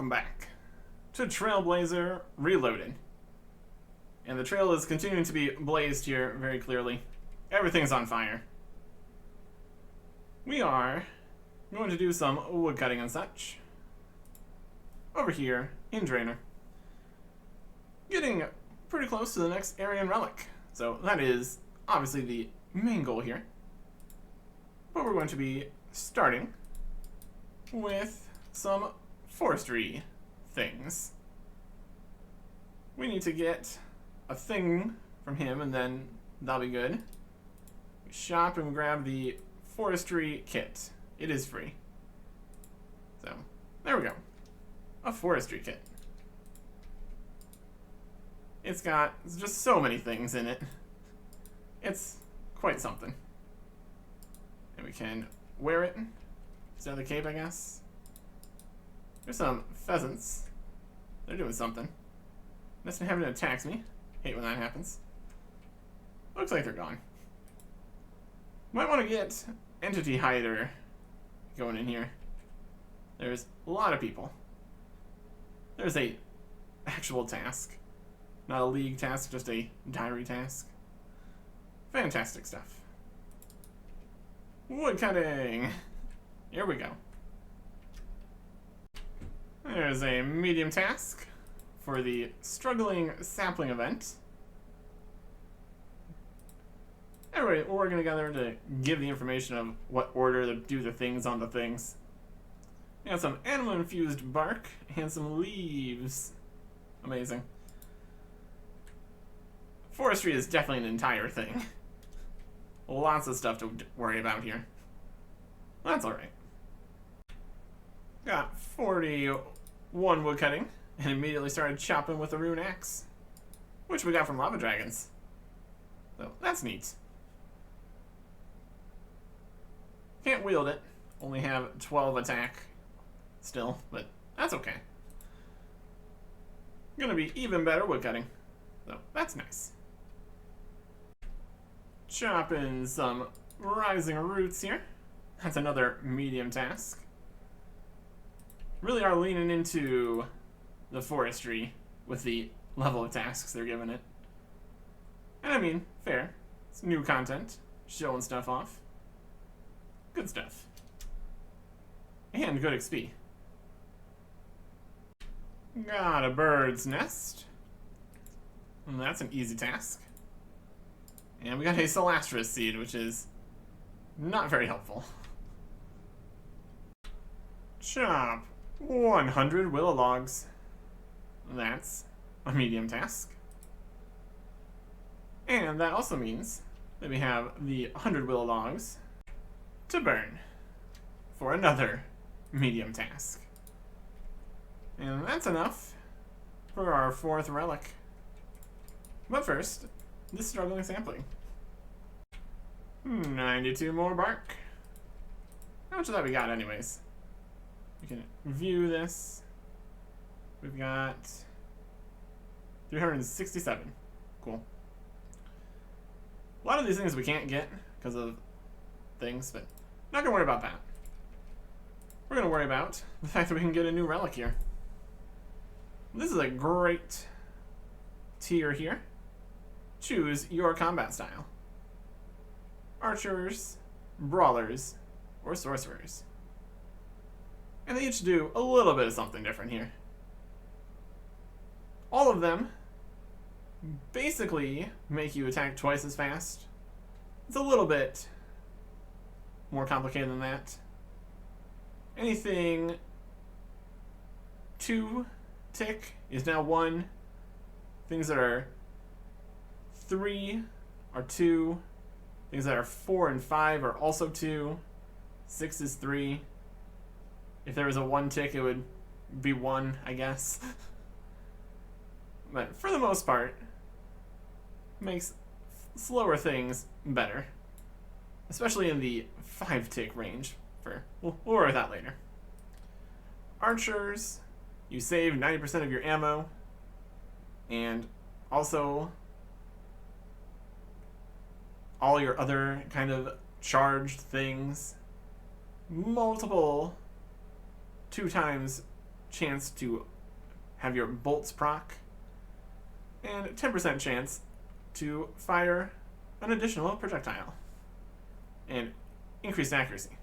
welcome back to Trailblazer Reloaded. And the trail is continuing to be blazed here very clearly. Everything's on fire. We are going to do some wood cutting and such over here in Drainer. Getting pretty close to the next Aryan relic. So that is obviously the main goal here. But we're going to be starting with some forestry things. We need to get a thing from him and then that'll be good. We shop and grab the forestry kit. It is free. So, there we go. A forestry kit. It's got just so many things in it. It's quite something. And we can wear it. Instead of the cape, I guess. There's some pheasants. They're doing something. Unless they haven't attacked me. Hate when that happens. Looks like they're gone. Might want to get Entity Hider going in here. There's a lot of people. There's a actual task. Not a league task, just a diary task. Fantastic stuff. Wood cutting. Here we go. There's a medium task for the struggling sapling event. Everybody working together to give the information of what order to do the things on the things. We got some animal infused bark and some leaves. Amazing. Forestry is definitely an entire thing. Lots of stuff to worry about here. That's alright. Got 41 wood cutting and immediately started chopping with a rune axe, which we got from lava dragons. So that's neat. Can't wield it. Only have 12 attack still, but that's okay. Gonna be even better wood cutting. So that's nice. Chopping some rising roots here. That's another medium task. Really are leaning into the forestry with the level of tasks they're giving it. And I mean, fair. It's new content. Showing stuff off. Good stuff. And good XP. Got a bird's nest. And that's an easy task. And we got a Celastrus seed, which is not very helpful. Chop 100 willow logs. That's a medium task. And that also means that we have the 100 willow logs to burn for another medium task. And that's enough for our 4th relic. But first, this struggling sapling. 92 more bark. How much of that we got anyways? We can view this. We've got 367. Cool. A lot of these things we can't get because of things, but not gonna worry about that. We're gonna worry about the fact that we can get a new relic here. This is a great tier here. Choose your combat style. Archers, brawlers, or sorcerers. And they each do a little bit of something different here. All of them basically make you attack twice as fast. It's a little bit more complicated than that. Anything 2 tick is now 1. Things that are 3 are 2. Things that are 4 and 5 are also 2. 6 is 3. If there was a 1 tick, it would be 1, I guess. But for the most part, makes slower things better. Especially in the 5 tick range. We'll worry with that later. Archers, you save 90% of your ammo. And also all your other kind of charged things. Multiple 2 times chance to have your bolts proc, and 10% chance to fire an additional projectile, and increased accuracy.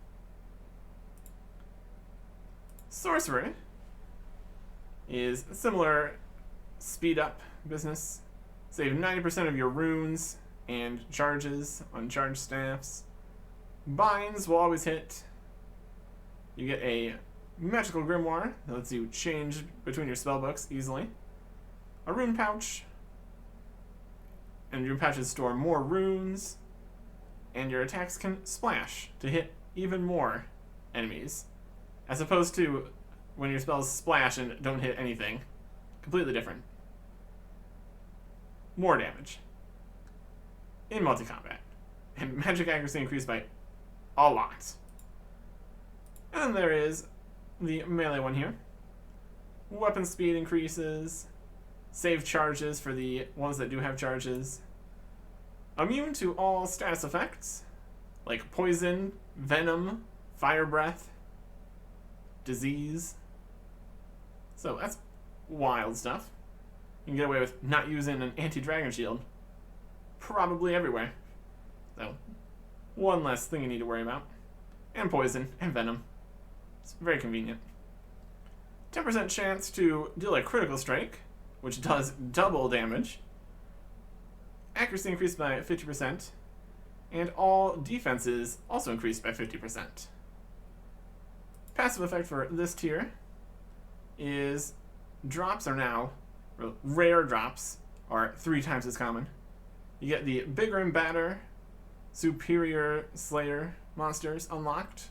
Sorcery is a similar speed up business. Save 90% of your runes and charges on charge staffs. Binds will always hit. You get a magical grimoire that lets you change between your spellbooks easily. A rune pouch. And rune pouches store more runes. And your attacks can splash to hit even more enemies. As opposed to when your spells splash and don't hit anything. Completely different. More damage. In multi-combat. And magic accuracy increased by a lot. And then there is the melee one here. Weapon speed increases. Save charges for the ones that do have charges. Immune to all status effects, like poison, venom, fire breath, disease. So that's wild stuff. You can get away with not using an anti-dragon shield probably everywhere. So, one less thing you need to worry about. And poison, and venom. It's very convenient. 10% chance to deal a critical strike, which does double damage. Accuracy increased by 50%. And all defenses also increased by 50%. Passive effect for this tier is drops are now, rare drops are 3 times as common. You get the bigger and badder superior slayer monsters unlocked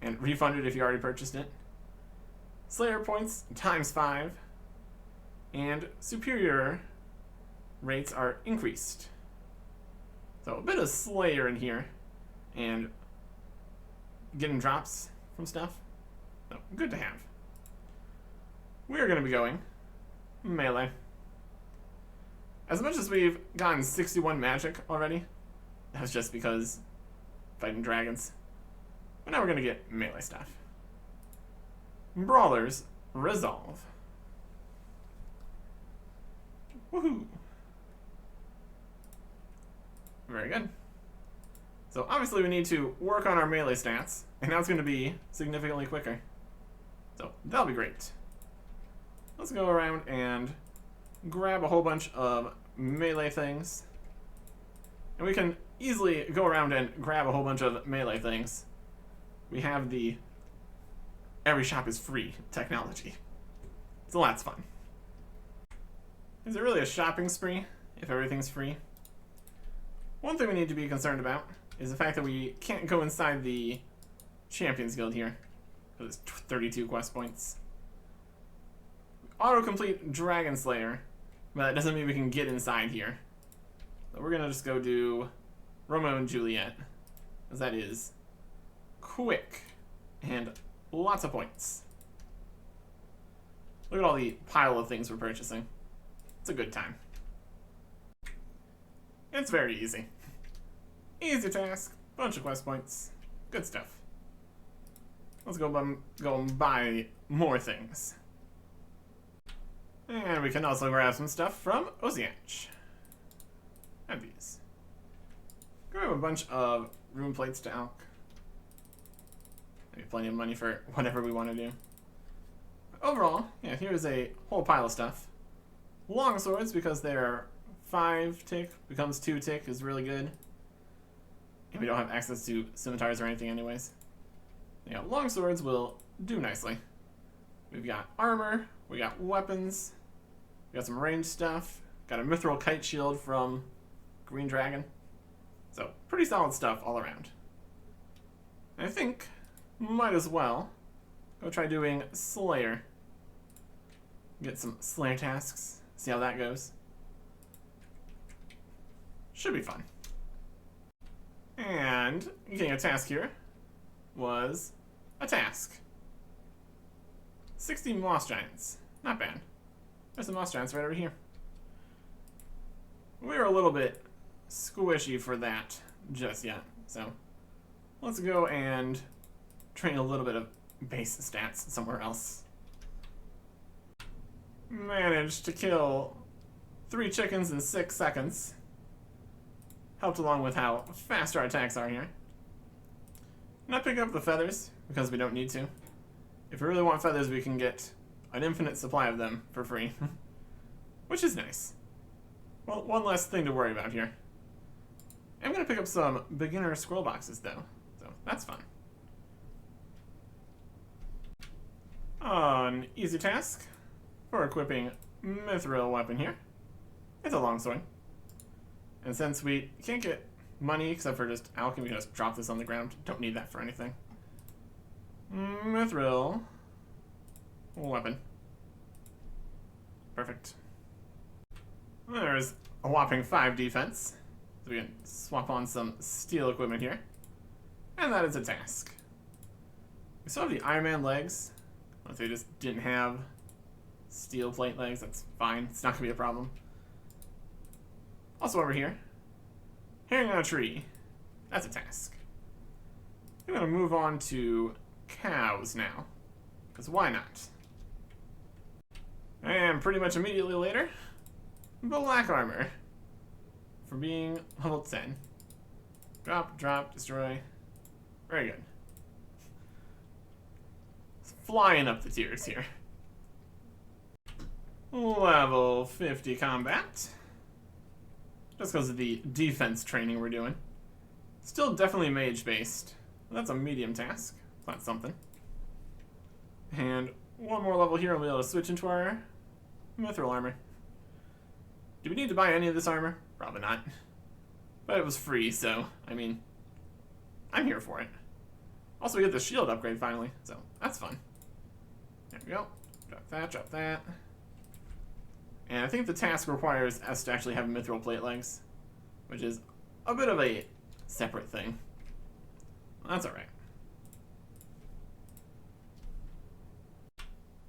and refunded if you already purchased it. Slayer points times 5 and superior rates are increased. So a bit of slayer in here and getting drops from stuff. So good to have. We're going to be going melee. As much as we've gotten 61 magic already, that's just because fighting dragons. But now we're going to get melee stuff. Brawlers resolve. Woohoo! Very good. So obviously we need to work on our melee stats, and now it's going to be significantly quicker. So that'll be great. Let's go around and grab a whole bunch of melee things. And we can easily go around and grab a whole bunch of melee things. We have the every shop is free technology. So that's fun. Is it really a shopping spree if everything's free? One thing we need to be concerned about is the fact that we can't go inside the Champions Guild here. Because it's 32 quest points. Auto-complete Dragon Slayer, but that doesn't mean we can get inside here. So we're gonna just go do Romeo and Juliet, as that is quick and lots of points. Look at all the pile of things we're purchasing. It's a good time. It's very easy. Easy task, bunch of quest points, good stuff. Let's go and buy more things. And we can also grab some stuff from Oziach. Have these. Grab a bunch of rune plates to Alk. Maybe plenty of money for whatever we want to do. Overall, yeah, here's a whole pile of stuff. Long swords, because they're 5 tick, becomes 2 tick, is really good. And we don't have access to scimitars or anything anyways. Yeah, long swords will do nicely. We've got armor, we got weapons, we got some ranged stuff, got a mithril kite shield from Green Dragon. So, pretty solid stuff all around. And I think, might as well go try doing Slayer. Get some Slayer tasks, see how that goes. Should be fun. And getting a task here was a task. 60 moss giants. Not bad. There's some moss giants right over here. We're a little bit squishy for that just yet, so let's go and train a little bit of base stats somewhere else. managed to kill 3 chickens in 6 seconds. Helped along with how fast our attacks are here. Not picking up the feathers, because we don't need to. If we really want feathers, we can get an infinite supply of them for free. Which is nice. Well, one less thing to worry about here. I'm going to pick up some beginner scroll boxes, though. So, that's fun. An easy task for equipping mithril weapon here. It's a longsword. And since we can't get money except for just alchemy, we can just drop this on the ground. Don't need that for anything. Mithril weapon. Perfect. There's a whopping 5 defense. So we can swap on some steel equipment here. And that is a task. We still have the Iron Man legs. If they just didn't have steel plate legs, that's fine. It's not going to be a problem. Also over here, hanging on a tree. That's a task. I'm going to move on to cows now. Because why not? And pretty much immediately later, black armor. For being level 10. Drop, drop, destroy. Very good. Flying up the tiers here. Level 50 combat. Just because of the defense training we're doing. Still definitely mage-based. That's a medium task. That's something. And one more level here and we'll be able to switch into our mithril armor. Do we need to buy any of this armor? Probably not. But it was free, so, I mean, I'm here for it. Also, we get the shield upgrade finally, so that's fun. There we go. Drop that, drop that. And I think the task requires us to actually have mithril plate legs, which is a bit of a separate thing. Well, that's alright.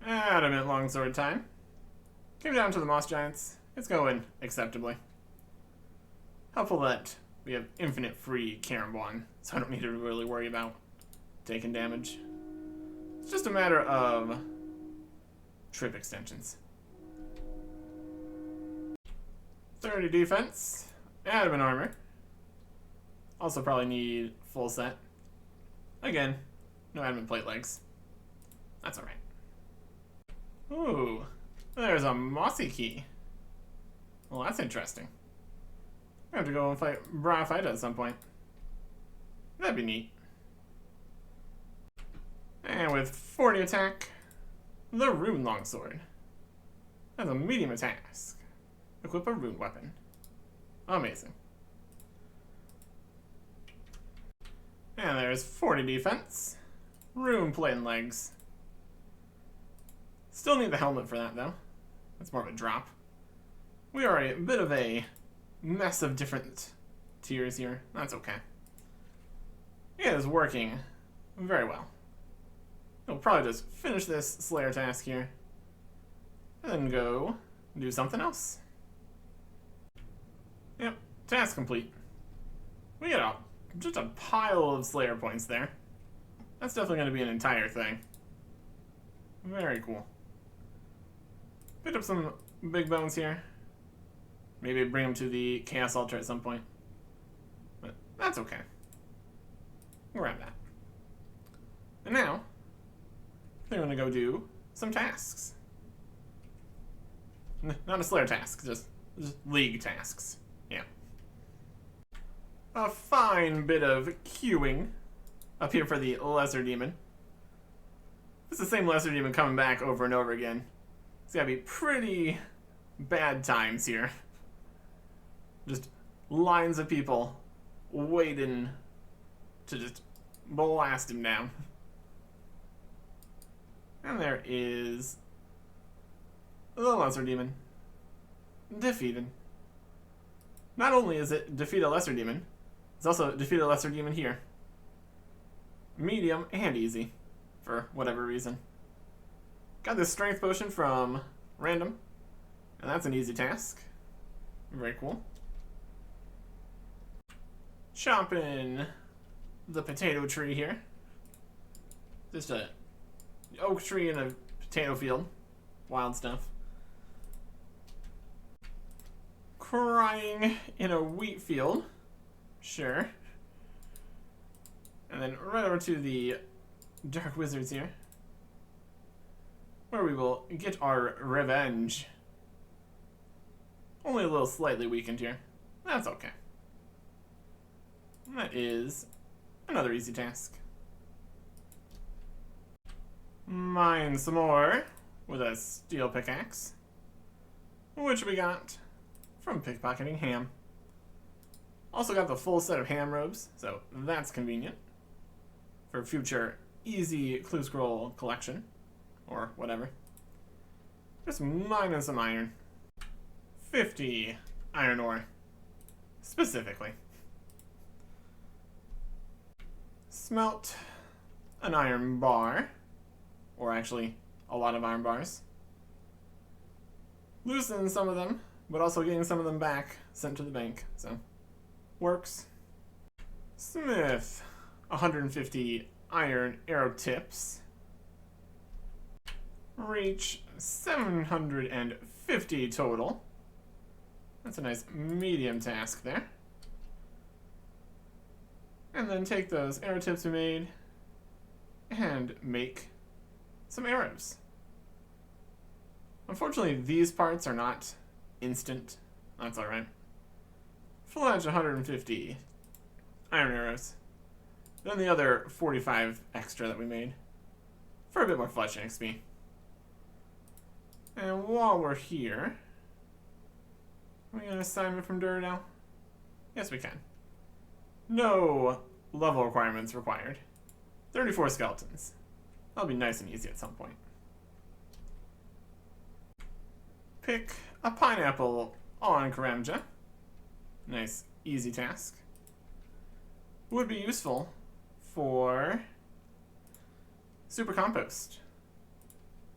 Adamant longsword time. Came down to the moss giants. It's going acceptably. Helpful that we have infinite free Karambwan, so I don't need to really worry about taking damage. It's just a matter of trip extensions. 30 defense, adamant armor. Also probably need full set. Again, no adamant plate legs. That's alright. Ooh, there's a mossy key. Well, that's interesting. I have to go and fight Brawfight at some point. That'd be neat. And with 40 attack, the Rune Longsword. That's a medium task. Equip a rune weapon. Amazing. And there's 40 defense. Rune plate legs. Still need the helmet for that, though. That's more of a drop. We are a bit of a mess of different tiers here. That's okay. It is working very well. We'll probably just finish this Slayer task here. And then go do something else. Yep, task complete. We get just a pile of Slayer points there. That's definitely going to be an entire thing. Very cool. Picked up some big bones here. Maybe bring them to the Chaos Altar at some point. But that's okay. We're at that. And now, they're going to go do some tasks. Not a Slayer task, just League tasks. Yeah. A fine bit of queuing up here for the Lesser Demon. It's the same Lesser Demon coming back over and over again. It's gotta be pretty bad times here. Just lines of people waiting to just blast him down. And there is the Lesser Demon. Defeated. Not only is it defeat a Lesser Demon, it's also defeat a Lesser Demon here. Medium and easy, for whatever reason. Got this Strength Potion from Random, and that's an easy task. Very cool. Chopping the potato tree here. Just a oak tree in a potato field. Wild stuff. crying in a wheat field. Sure. And then right over to the Dark Wizards here, where we will get our revenge. Only a little slightly weakened here. That's okay. That is another easy task. Mine some more with a steel pickaxe, which we got from pickpocketing ham. Also got the full set of ham robes, so that's convenient for future easy clue scroll collection or whatever. Just mining some iron. 50 iron ore, specifically. Smelt an iron bar, or actually a lot of iron bars. Loosen some of them, but also getting some of them back sent to the bank, so works. Smith 150 iron arrow tips. Reach 750 total. That's a nice medium task there. And then take those arrow tips we made and make some arrows. Unfortunately, these parts are not instant. That's alright. Fletch 150 iron arrows. Then the other 45 extra that we made for a bit more fletching XP. And while we're here, we get an assignment from Duradel? Yes, we can. No level requirements required. 34 skeletons. That'll be nice and easy at some point. Pick a pineapple on Karamja. Nice, easy task. Would be useful for super compost,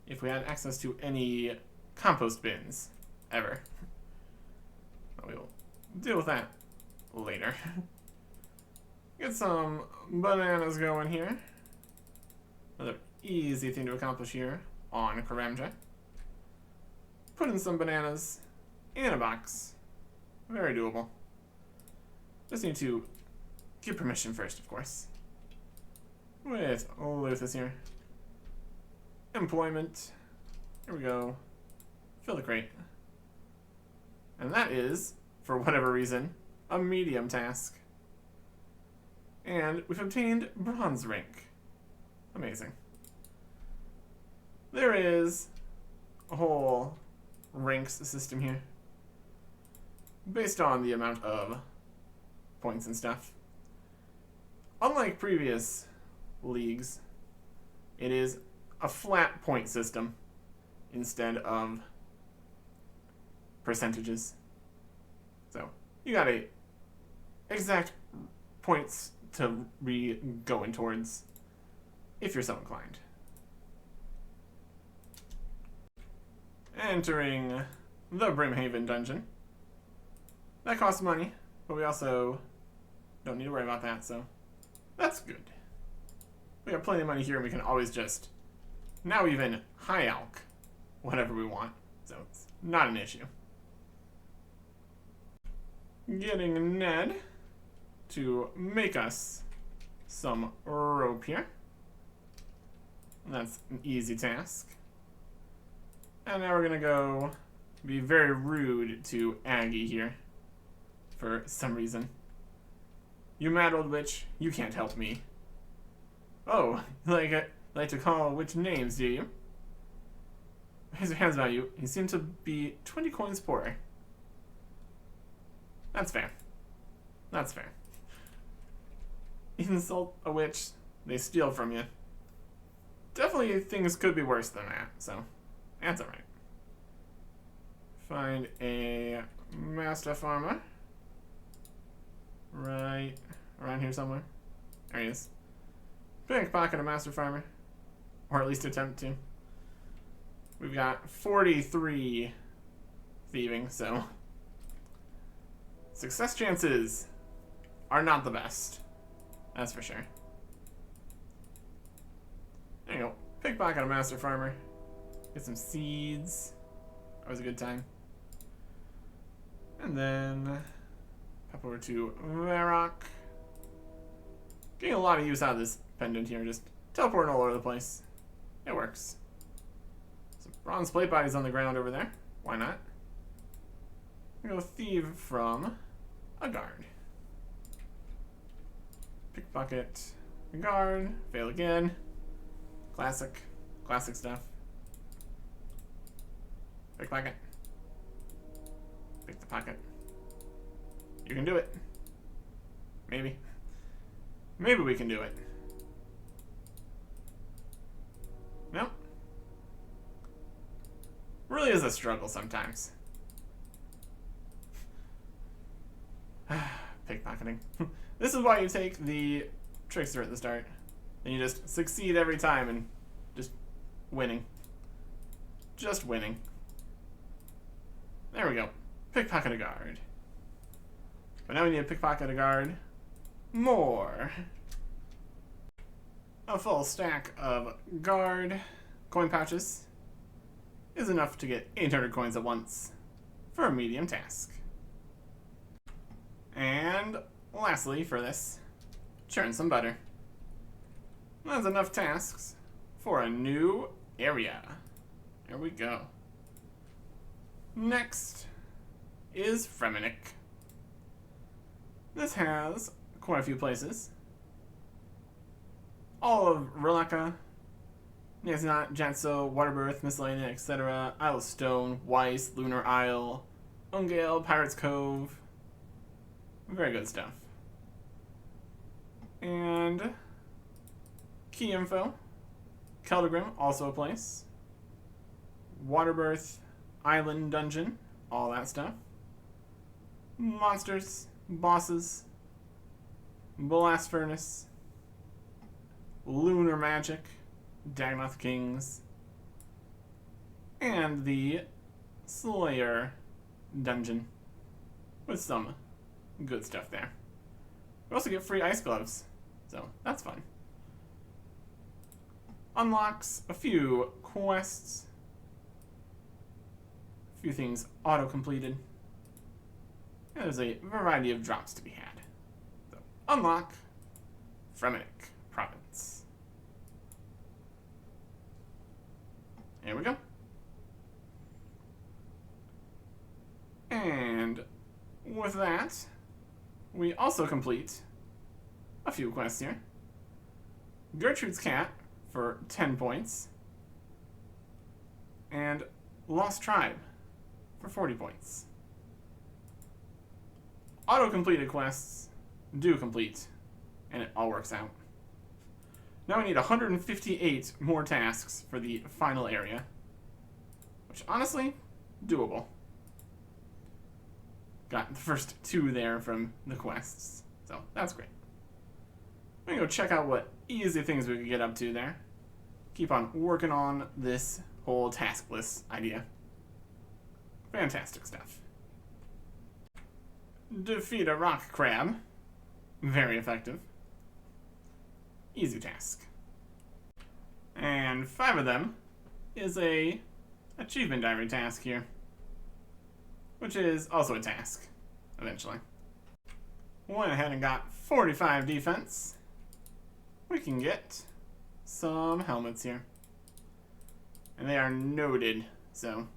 if we had access to any compost bins ever. We will deal with that later. Get some bananas going here. Another easy thing to accomplish here on Karamja. Put in some bananas in a box. Very doable. Just need to get permission first, of course. With Luthus here. Employment. Here we go. Fill the crate. And that is, for whatever reason, a medium task. And we've obtained bronze rank. Amazing. There is a whole ranks system here, based on the amount of points and stuff. Unlike previous leagues, it is a flat point system instead of percentages. So you got a exact points to be going towards if you're so inclined. Entering the Brimhaven dungeon. That costs money, but we also don't need to worry about that, so that's good. We have plenty of money here, and we can always just now even high alch whatever we want, so it's not an issue. Getting Ned to make us some rope here. That's an easy task. And now we're gonna go be very rude to Aggie here for some reason. You mad old witch, you can't help me. Oh, like to call witch names, do you? Raise your hands about you. You seem to be 20 coins poorer. That's fair. That's fair. Insult a witch, they steal from you. Definitely things could be worse than that, so that's alright. Find a master farmer. Right around here somewhere. There he is. Pickpocket a master farmer. Or at least attempt to. We've got 43 thieving, so success chances are not the best. That's for sure. There you go. Pickpocket a master farmer. Get some seeds. Always a good time. And then pop over to Varrock. Getting a lot of use out of this pendant here, just teleporting all over the place. It works. Some bronze plate bodies on the ground over there. Why not? I'm gonna go thieve from a guard. Pickpocket a guard. Fail again. Classic. Classic stuff. Pickpocket. Pick the pocket. You can do it. Maybe. Maybe we can do it. Nope. Really is a struggle sometimes. Pickpocketing. This is why you take the trickster at the start. And you just succeed every time and just winning. Just winning. There we go. Pickpocket a guard. But now we need to pickpocket a guard more. A full stack of guard coin pouches is enough to get 800 coins at once for a medium task. And lastly for this, churn some butter. That's enough tasks for a new area. There we go. Next is Fremennik. This has quite a few places. All of Rileka, Niazinat, Janso, Waterbirth, Miscellaneous, etc. Isle of Stone, Weiss, Lunar Isle, Ungale, Pirates Cove. Very good stuff. And key info. Keldegrim, also a place. Waterbirth, Island Dungeon, all that stuff. Monsters, bosses, Blast Furnace, Lunar Magic, Dagonoth Kings, and the Slayer Dungeon, with some good stuff there. We also get free ice gloves, so that's fun. Unlocks a few quests, a few things auto-completed, and there's a variety of drops to be had. So, unlock Fremennik Province. There we go. And with that, we also complete a few quests here. Gertrude's Cat for 10 points. And Lost Tribe for 40 points. Auto-completed quests do complete, and it all works out. Now we need 158 more tasks for the final area, which honestly, doable. Got the first 2 there from the quests, so that's great. We can go check out what easy things we could get up to there. Keep on working on this whole task list idea. Fantastic stuff. Defeat a rock crab. Very effective. Easy task. And 5 of them is a achievement diary task here, which is also a task, eventually. Went ahead and got 45 defense. We can get some helmets here. And they are noted, so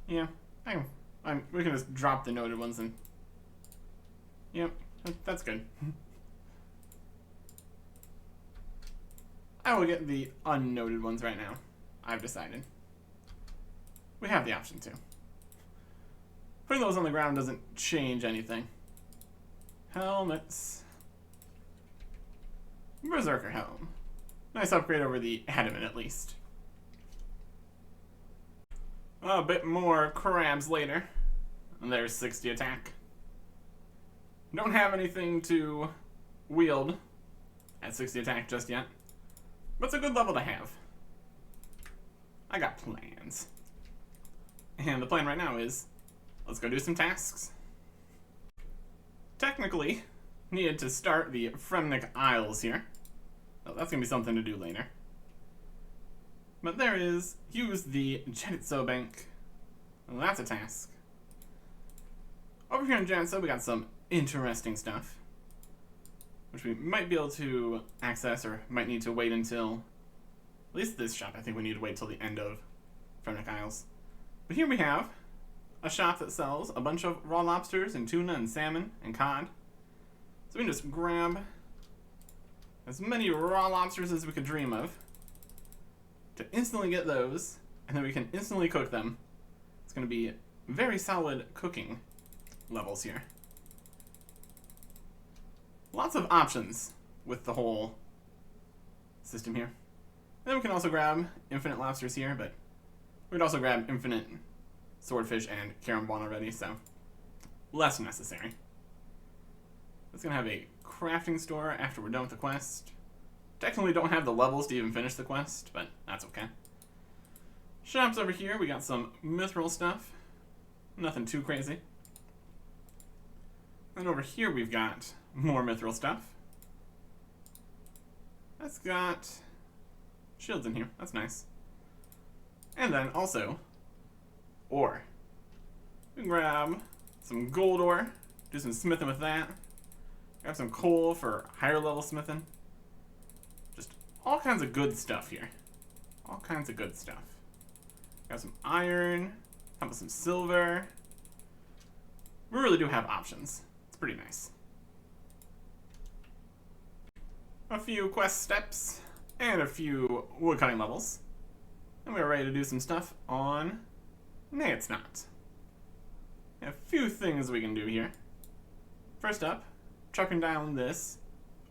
yeah, we can just drop the noted ones and yep, that's good. I will get the unnoted ones right now. I've decided. We have the option to. Putting those on the ground doesn't change anything. Helmets. Berserker Helm. Nice upgrade over the Adamant, at least. A bit more crabs later. And there's 60 attack. Don't have anything to wield at 60 attack just yet. But it's a good level to have. I got plans. And the plan right now is, let's go do some tasks. Technically, needed to start the Fremennik Isles here. Oh, that's going to be something to do later. But there is, use the Jetitso Bank. Well, that's a task. Over here in Jansa, we got some interesting stuff, which we might be able to access, or might need to wait until, at least this shop, I think we need to wait till the end of Fremennik Isles. But here we have a shop that sells a bunch of raw lobsters and tuna and salmon and cod. So we can just grab as many raw lobsters as we could dream of to instantly get those, and then we can instantly cook them. It's going to be very solid cooking levels here. Lots of options with the whole system here. And then we can also grab infinite lobsters here, but we'd also grab infinite swordfish and carambon already, so less necessary. It's going to have a crafting store after we're done with the quest. Technically don't have the levels to even finish the quest, but that's okay. Shops over here, we got some mithril stuff. Nothing too crazy. And over here we've got more mithril stuff. That's got shields in here. That's nice. And then also ore. We can grab some gold ore, do some smithing with that. Grab some coal for higher level smithing. Just all kinds of good stuff here. All kinds of good stuff. Got some iron, how about some silver. We really do have options. It's pretty nice. A few quest steps and a few woodcutting levels. And we're ready to do some stuff on Nay, it's not. A few things we can do here. First up, chucking down this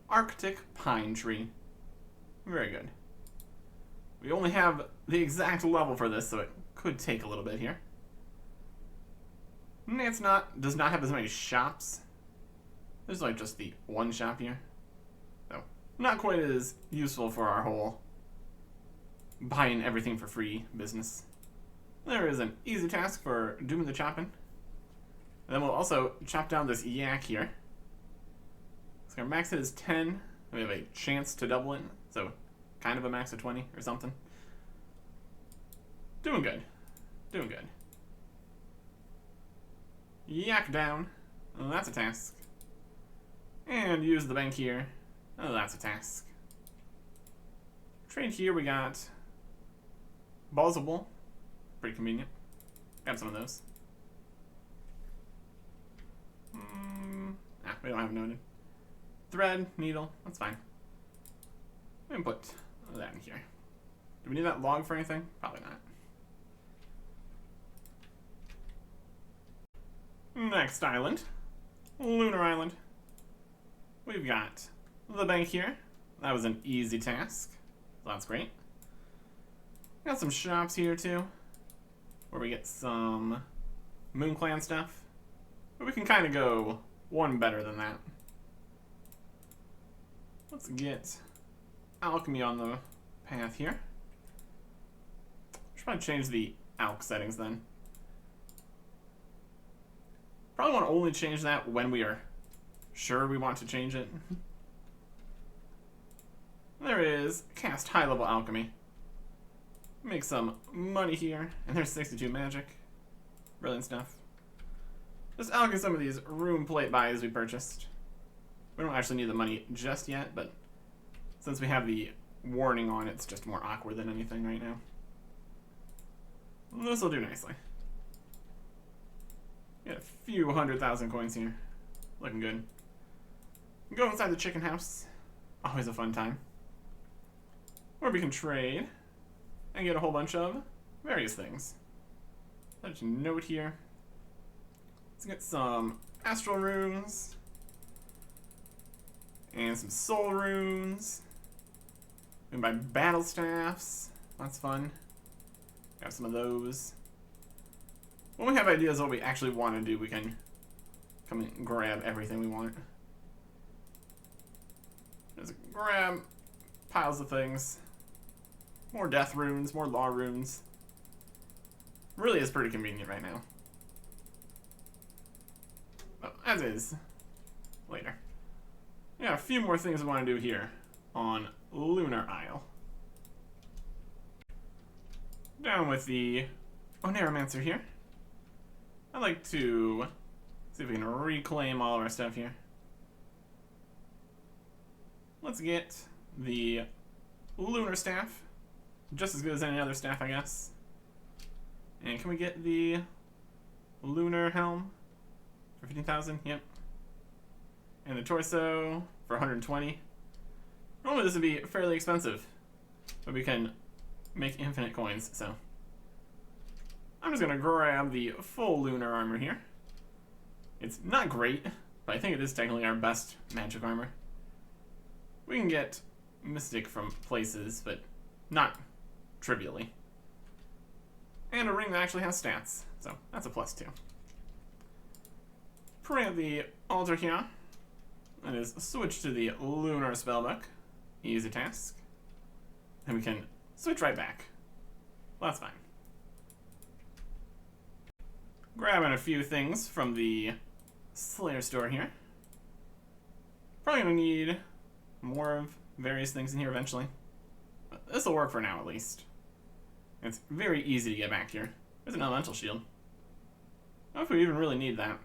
Arctic pine tree. Very good. We only have the exact level for this, so it could take a little bit here. Nay, it's not. Does not have as many shops. There's like just the one shop here. So, not quite as useful for our whole buying everything for free business. There is an easy task for doing the chopping. And then we'll also chop down this yak here. So our max hit is 10. We have a chance to double it, so kind of a max of 20 or something. Doing good. Doing good. Yak down. Oh, that's a task. And use the bank here. Oh, that's a task. Trade here, we got balls of wool. Pretty convenient. Grab some of those. We don't have it noted. Thread, needle, that's fine. We can put that in here. Do we need that log for anything? Probably not. Next island. Lunar Island. We've got the bank here. That was an easy task. So that's great. Got some shops here too, where we get some Moon Clan stuff. But we can kind of go one better than that. Let's get alchemy on the path here. Should probably change the alch settings then. Probably want to only change that when we are sure we want to change it. There is cast high level alchemy. Make some money here, and there's 62 magic. Brilliant stuff. Just alchemy some of these room plate buys we purchased. We don't actually need the money just yet, but since we have the warning on, it's just more awkward than anything right now. This will do nicely. Get a few 100,000 coins here. Looking good. Go inside the chicken house. Always a fun time. Or we can trade and get a whole bunch of various things. Let's note here. Let's get some astral runes and some soul runes. We can buy battle staffs. That's fun. Got some of those. When we have ideas of what we actually want to do, we can come and grab everything we want. Just grab piles of things. More death runes, more law runes. Really is pretty convenient right now. Well, as is later. We got a few more things we want to do here on Lunar Isle. Down with the Oneiromancer here. I'd like to See if we can reclaim all of our stuff here. Let's get the lunar staff. Just as good as any other staff, I guess. And can we get the lunar helm for 15,000? Yep. And the torso for 120. Normally this would be fairly expensive, but we can make infinite coins, so. I'm just gonna grab the full lunar armor here. It's not great, but I think it is technically our best magic armor. We can get mystic from places, but not trivially. And a ring that actually has stats, so that's a +2. Pray at the altar here. That is switch to the lunar spellbook. Easy task. And we can switch right back. Well, that's fine. Grabbing a few things from the Slayer store here. Probably gonna need more of various things in here eventually. But this will work for now at least. It's very easy to get back here. There's an elemental shield. I don't know if we even really need that.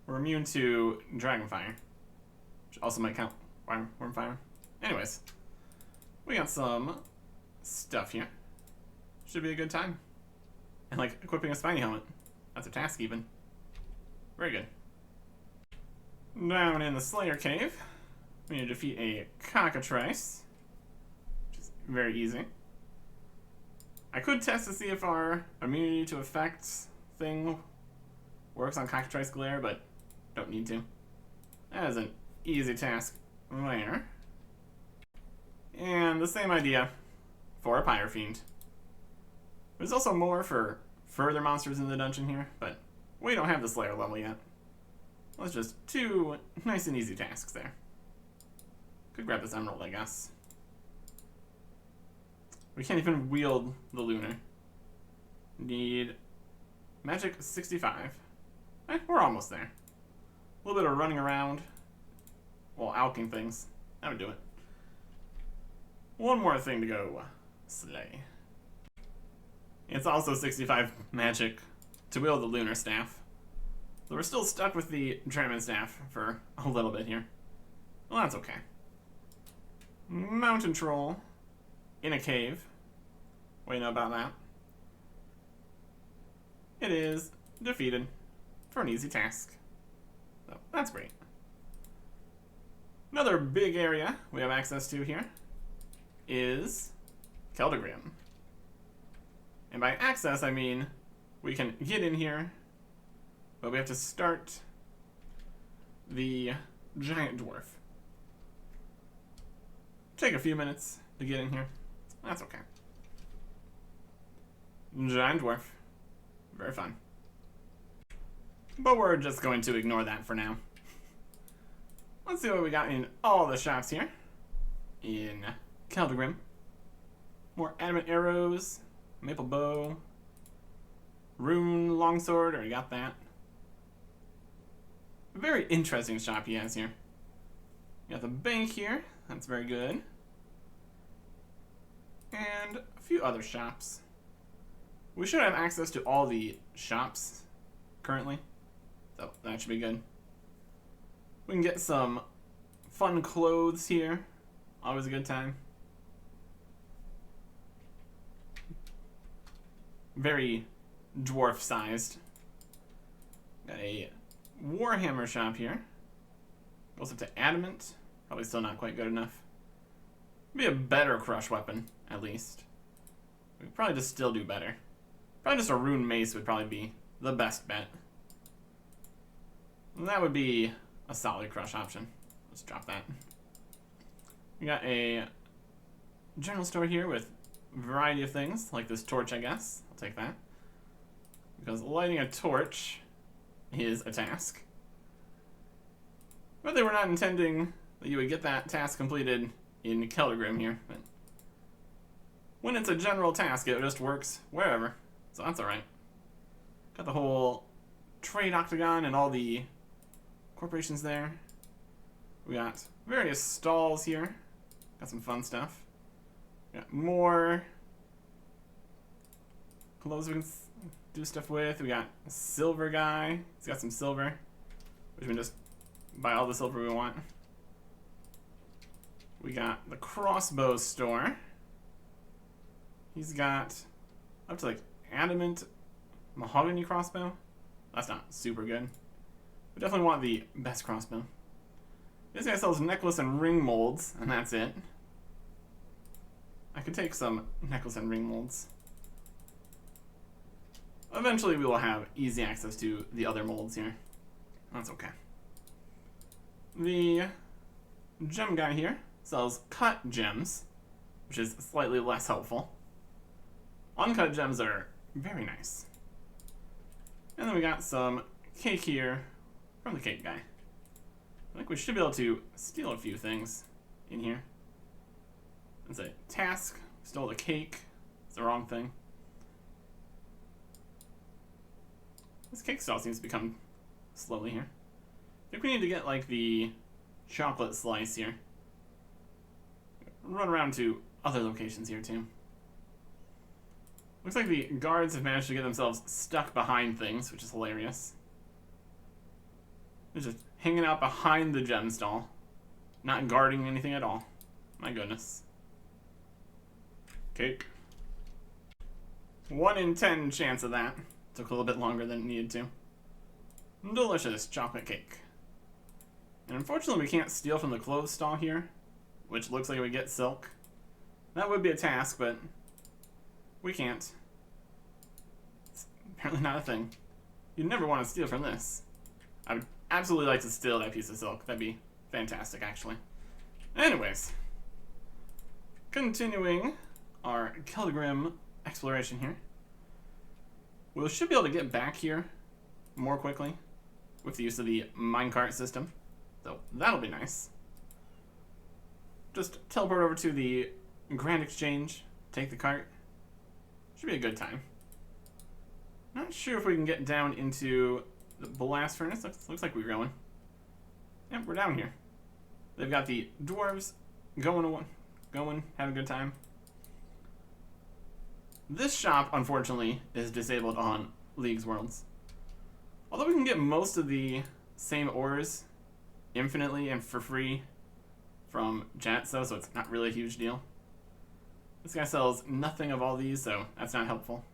We're immune to Dragonfire, which also might count Wormfire. Anyways, we got some stuff here. Should be a good time. And like equipping a spiny helmet. That's a task even. Very good. Down in the Slayer Cave, we need to defeat a cockatrice, which is very easy. I could test to see if our immunity to effects thing works on cockatrice glare, but don't need to. That is an easy task there. And the same idea for a Pyre Fiend. There's also more for further monsters in the dungeon here, but we don't have the Slayer level yet. Let's just 2 nice and easy tasks there. Could grab this emerald, I guess. We can't even wield the lunar. Need magic 65. We're almost there. A little bit of running around while alching things. That would do it. One more thing to go slay. It's also 65 magic to wield the lunar staff. So we're still stuck with the Dragon staff for a little bit here. Well, that's okay. Mountain troll in a cave. What do you know about that? It is defeated for an easy task. So that's great. Another big area we have access to here is Keldagrim. And by access, I mean we can get in here, but we have to start the giant dwarf. Take a few minutes to get in here. That's okay. Giant dwarf. Very fun. But we're just going to ignore that for now. Let's see what we got in all the shops here. In Keldagrim. More adamant arrows. Maple bow. Rune longsword. Already got that. A very interesting shop he has here. You got the bank here. That's very good. And a few other shops. We should have access to all the shops currently. So that should be good. We can get some fun clothes here. Always a good time. Very dwarf-sized. Got a Warhammer shop here. Goes up to adamant. Probably still not quite good enough. Be a better crush weapon, at least. We could probably just still do better. Probably just a rune mace would probably be the best bet. And that would be a solid crush option. Let's drop that. We got a general store here with a variety of things, like this torch, I guess. I'll take that. Because lighting a torch is a task. But they were not intending that you would get that task completed in Keldagrim here. But when it's a general task, it just works wherever. So that's alright. Got the whole trade octagon and all the corporations there. We got various stalls here. Got some fun stuff. We got more clothes we can do stuff with. We got a silver guy. He's got some silver. which we can just buy all the silver we want. We got the crossbow store. He's got up to like adamant mahogany crossbow. That's not super good. We definitely want the best crossbow. This guy sells necklace and ring molds, and that's it. I could take some necklace and ring molds. Eventually we will have easy access to the other molds here. That's okay. The gem guy here sells cut gems, which is slightly less helpful. Uncut gems are very nice. And then we got some cake here from the cake guy. I think we should be able to steal a few things in here. It's a task. Stole the cake. It's the wrong thing. This cake stall seems to become slowly here. I think we need to get like the chocolate slice here. Run around to other locations here too. Looks like the guards have managed to get themselves stuck behind things, which is hilarious. They're just hanging out behind the gem stall, not guarding anything at all. My goodness. Cake. 1 in 10 chance of that. Took a little bit longer than it needed to. Delicious chocolate cake. And unfortunately we can't steal from the clothes stall here, which looks like we get silk. That would be a task, but we can't. It's apparently not a thing. You'd never want to steal from this. I would absolutely like to steal that piece of silk. That'd be fantastic, actually. Anyways. Continuing our Kilgrim exploration here. We should be able to get back here more quickly with the use of the minecart system. So that'll be nice. Just teleport over to the Grand Exchange, take the cart. Should be a good time. Not sure if we can get down into the blast furnace. Looks like we're going. Yep, we're down here. They've got the dwarves going, having a good time. This shop, unfortunately, is disabled on League's Worlds. Although we can get most of the same ores infinitely and for free from Jagex, so it's not really a huge deal. This guy sells nothing of all these, so that's not helpful.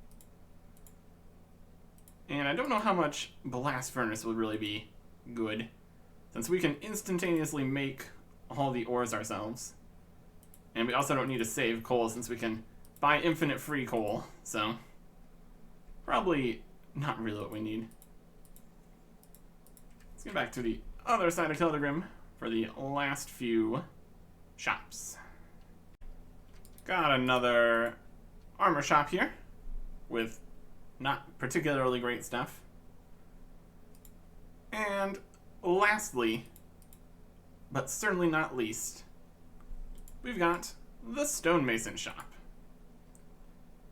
And I don't know how much blast furnace would really be good, since we can instantaneously make all the ores ourselves. And we also don't need to save coal, since we can buy infinite free coal, so probably not really what we need. Let's get back to the other side of Kilgrim for the last few shops. Got another armor shop here with not particularly great stuff. And lastly, but certainly not least, we've got the stonemason shop.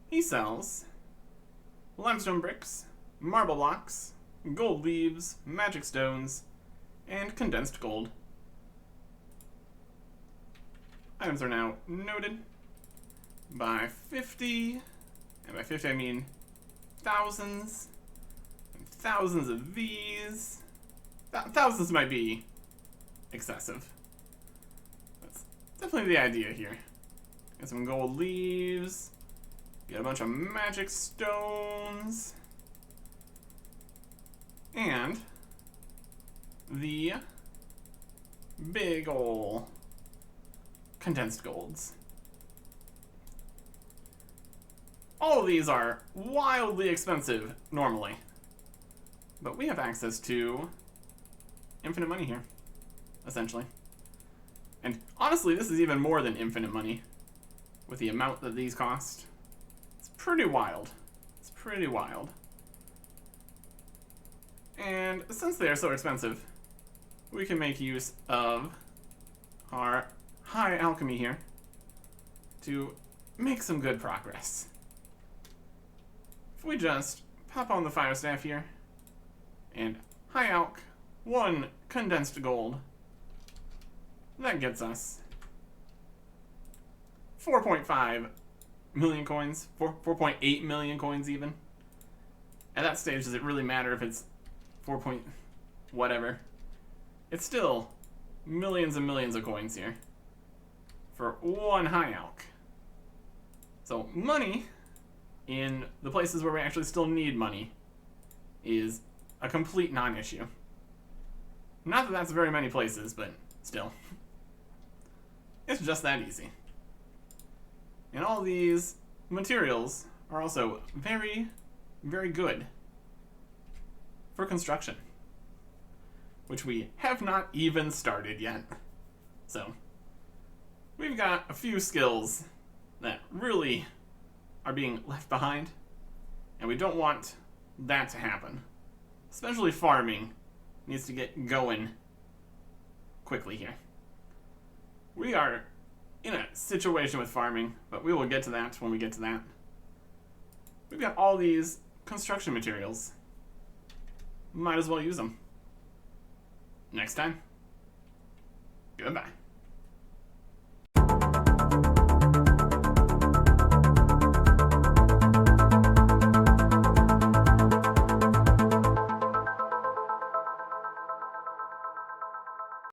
He sells limestone bricks, marble blocks, gold leaves, magic stones, and condensed gold. Items are now noted by 50, and by 50 I mean thousands, and thousands of these. Thousands might be excessive. That's definitely the idea here. Get some gold leaves, get a bunch of magic stones, and the big ol' condensed golds. All of these are wildly expensive normally, but we have access to infinite money here, essentially. And honestly, this is even more than infinite money with the amount that these cost. It's pretty wild. It's pretty wild. And since they are so expensive, we can make use of our high alchemy here to make some good progress. If we just pop on the fire staff here and high alch 1 condensed gold, that gets us 4.5 million coins, 4.8 million coins even. At that stage, does it really matter if it's 4 point whatever? it's still millions and millions of coins here for one high alch. So money in the places where we actually still need money is a complete non-issue. Not that that's very many places, but still. It's just that easy. And all these materials are also very, very good for construction, which we have not even started yet. So, we've got a few skills that really are being left behind, and we don't want that to happen. Especially farming needs to get going quickly here. We are in a situation with farming, but we will get to that when we get to that. We've got all these construction materials. Might as well use them. Next time. Goodbye.